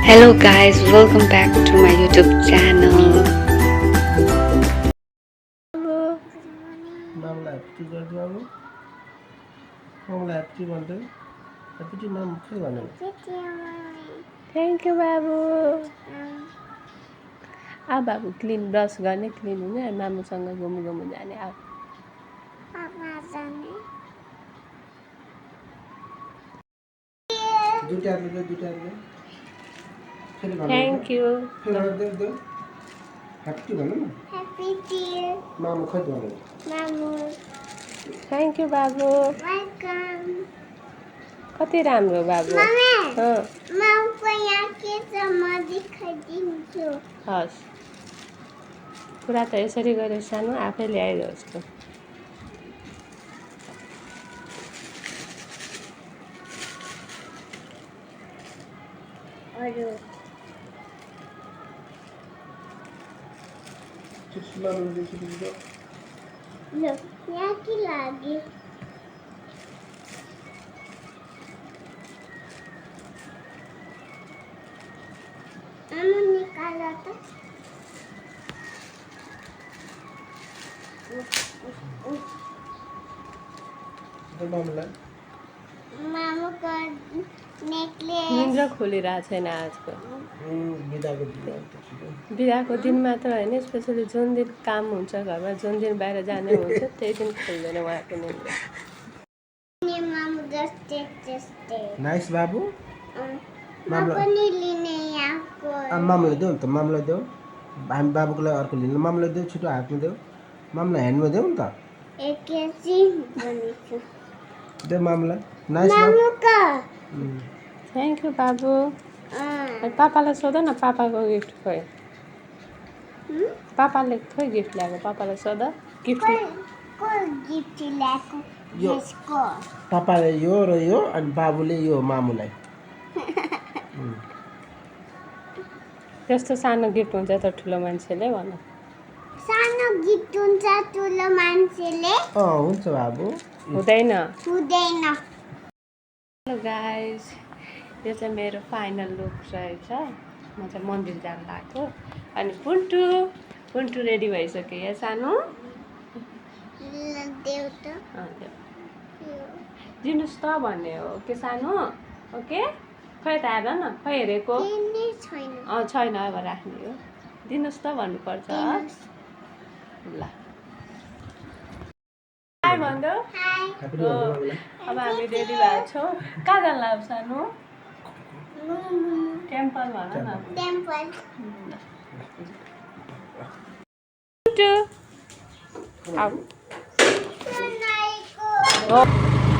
Hello guys, welcome back to my YouTube channel. नामलाई happy गरिदिनु अब नामलाई ह्याप्पी भन्दै ह्याप्पी नाम खै भन्नु थ्याङ्क यू बाबु बाबु क्लिन ब्रस गर्ने क्लिन हुने मामुसँग घुम्नु जाने दुईटाले थ्याङ्क यू ह्याप्पी भन्नु न मामु खै भन्नु थ्याङ्क यू बाबु कति राम्रो बाबु हस् कुरा त यसरी गरे सानो आफै ल्याइदियोस् त यहाँ की लागी निकाला तो मामू का नेकलेस निन्द्रा खोलिरहेको छैन आजको बिदाको दिन मात्र होइन स्पेसली जुन दिन काम हुन्छ घरमा जुन दिन बाहिर जाने हुन्छ त्यही दिन खोल्दैन उहाँको निन्द्रा नाइस बाबु पनि लिने यहाँको मामुलाई देऊ नि त मामुलाई देऊ हामी बाबुको लागि अर्को लिनु मामुलाई देऊ छिटो हातमा देऊ मामुलाई ह्यान्डमा देऊ नि त देऊ मामुलाई नाइस थ्याङ्क यू बाबु पापालाई सोध न पापाको गिफ्ट खोइ पापाले खोइ गिफ्ट ल्याएको पापालाई सोध गिफ्ट पापाले यो र यो अनि बाबुले यो मामुलाई त्यस्तो सानो गिफ्ट हुन्छ त ठुलो मान्छेले भन सानो गिफ्ट हुन्छ ठुलो मान्छेले हुन्छ बाबु हुँदैन हुँदैन हेलो गाइज यो चाहिँ मेरो फाइनल लुक रहेछ म चाहिँ मन्दिर जान लागेको अनि पुन्टु रेडी भइसक्यो यहाँ सानो दिनुहोस् त भन्ने हो के सानो ओके खै त हेर न खै हेरेको छैन अब राख्ने हो दिनुहोस् त भन्नुपर्छ ल हाई भन्दो अब हामी रेडी भएको छौँ कहाँ जान लाग्छ सानो टेम्पल भन न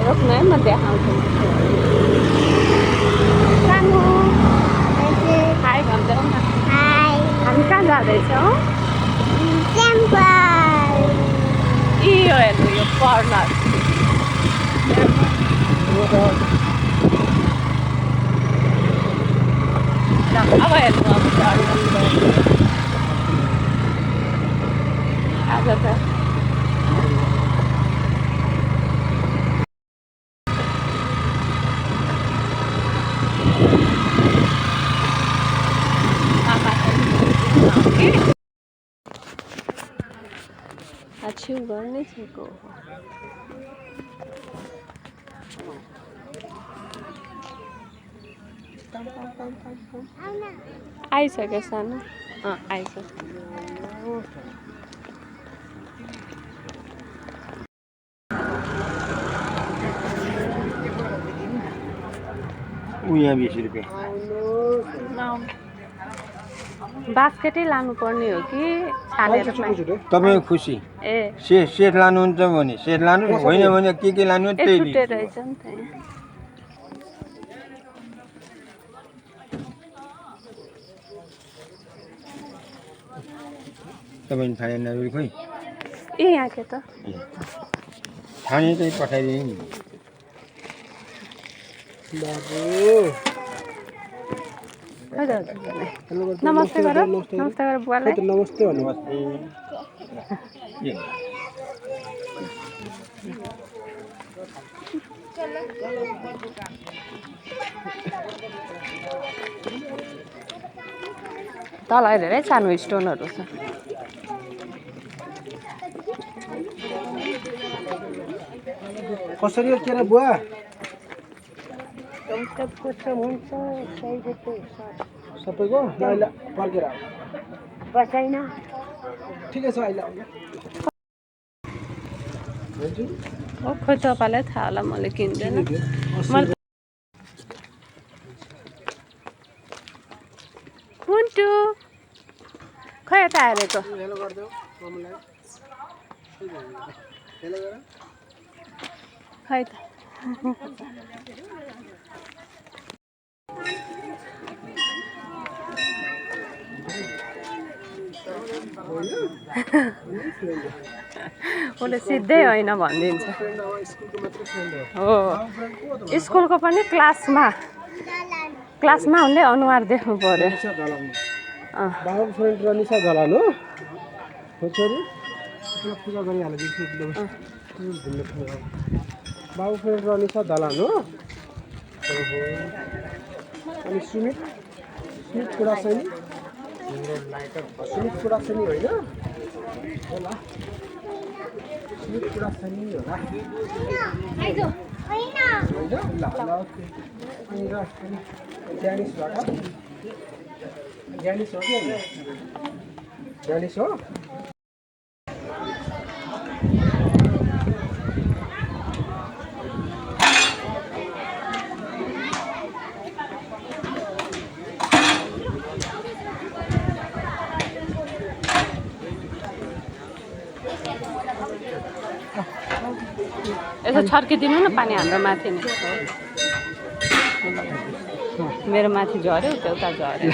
रोक्नु है म देखाउँछु सानो हाई भन्छौँ न हामी कहाँ जाँदैछौँ यो हेर्नु यो कर्नर अब हेर्नु अब आज त अचिभ गर्नै छेको आइसक्यो सानो आइसक्यो यहाँ 20 रुपियाँ बास्केटै लानुपर्ने हो कि छानेर तपाईँको खुसी ए सेट लानुहुन्छ भने सेट लानु होइन भने के लानु त्यही छुट्टै रहेछ नि त तपाईँले खाने नबिल खोइ ए यहाँ के त खाने चाहिँ पठाइदिनु नि बाबु नमस्ते गर नमस्ते गर बुवालाई नमस्ते भन्नु तल धेरै सानो स्टोनहरू छ कसरी हो के रे बुवा सबैको ल फर्केर बसाइन ठिकै छ अहिले खोइ तपाईँलाई थाहा होला मैले किन्दैन मैले पुन्टु खै यता हेरेको हेलो गर्दै मम्मीलाई हेलो गर खै त उसले सिधै होइन भनिदिन्छ हो स्कुलको पनि क्लासमा उनले अनुहार देख्नु पर्यो बाबु फ्रेन्ड रनिसा गलान हो छोरी पूजा गरिहाल्यो बाबु फ्रेन्ड रनिसा दलान हो अनि सुमित कुरासैनी सुमित कुरासैनी होइन होला सुमित कुरासैनी होला होइन ल ओके अनि र ज्यानिसबाट ज्यानिस हो कि ज्यानिस हो यसो छर्किदिनु न पानी हाम्रो माथि नै मेरो माथि झऱ्यो त्यता झऱ्यो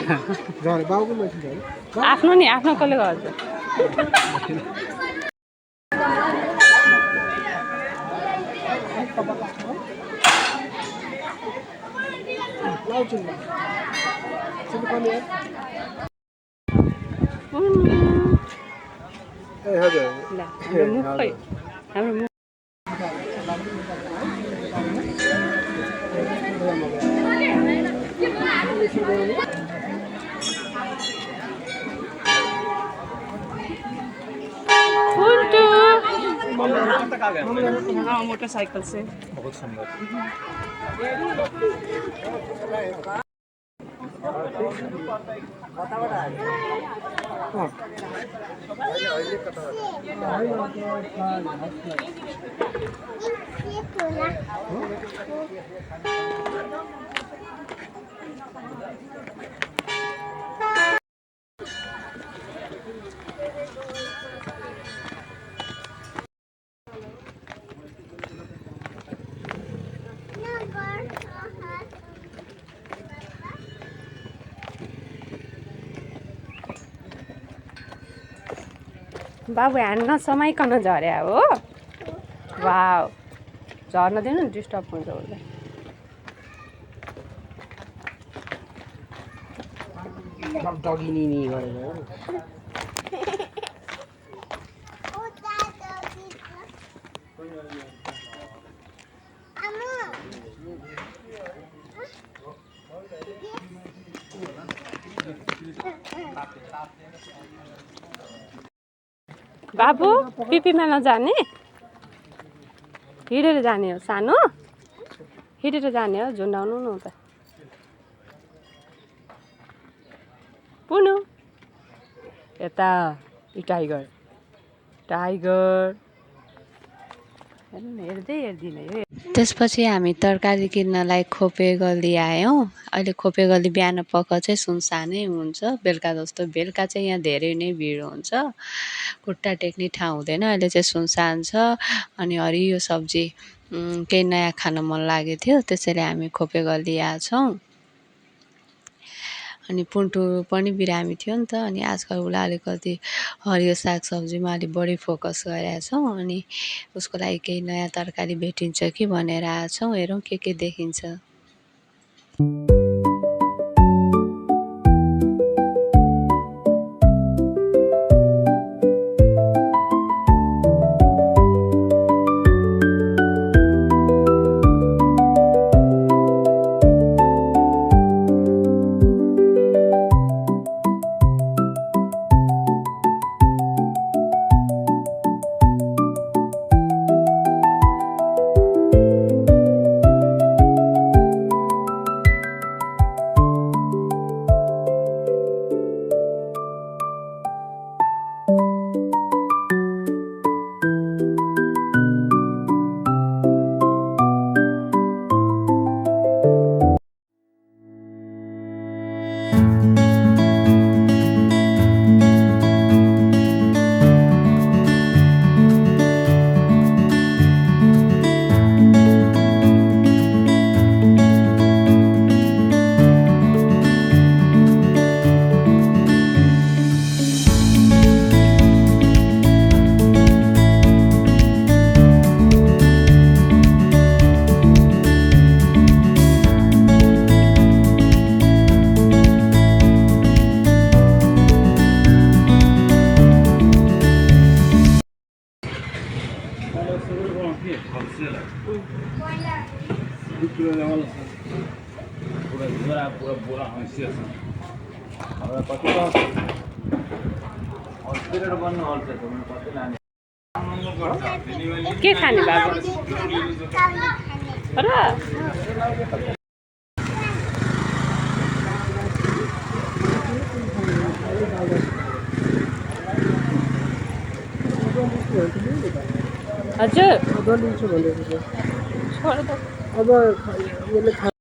बाबुको माथि झऱ्यो आफ्नो नि आफ्नो कसले गर्छ हाम्रो मुख खै हाम्रो मुख मोटरसाइकिल से बहुत सुंदर बाबु ह्यान्ड नसमाइकन झर्या हो वाउ झर्न दिनु नि डिस्टर्ब हुन्छ उसलाई डगिनी गरेर बाबु पिपीमा नजाने हिँडेर जाने हो सानो हिँडेर जाने हो झुन्डाउनु न त पुनु यता टाइगर हेर्दै हेर्दिनँ यो त्यसपछि हामी तरकारी किन्नलाई खोपे गल्ली आयौँ अहिले खोपे गल्ली बिहान पख चाहिँ सुनसानै हुन्छ बेलुका जस्तो बेलुका चाहिँ यहाँ धेरै नै भिड हुन्छ खुट्टा टेक्ने ठाउँ हुँदैन अहिले चाहिँ सुनसान छ अनि हरियो सब्जी केही नयाँ खान मन लागेको थियो त्यसैले हामी खोपे गल्ली आएछौँ अनि पुन्टु पनि बिरामी थियो नि त अनि आजकल उसलाई अलिकति हरियो सागसब्जीमा अलिक बढी फोकस गरेका छौँ अनि उसको लागि केही नयाँ तरकारी भेटिन्छ कि भनेर आएछौँ हेरौँ के देखिन्छ के खाने बाबु र हजुर अब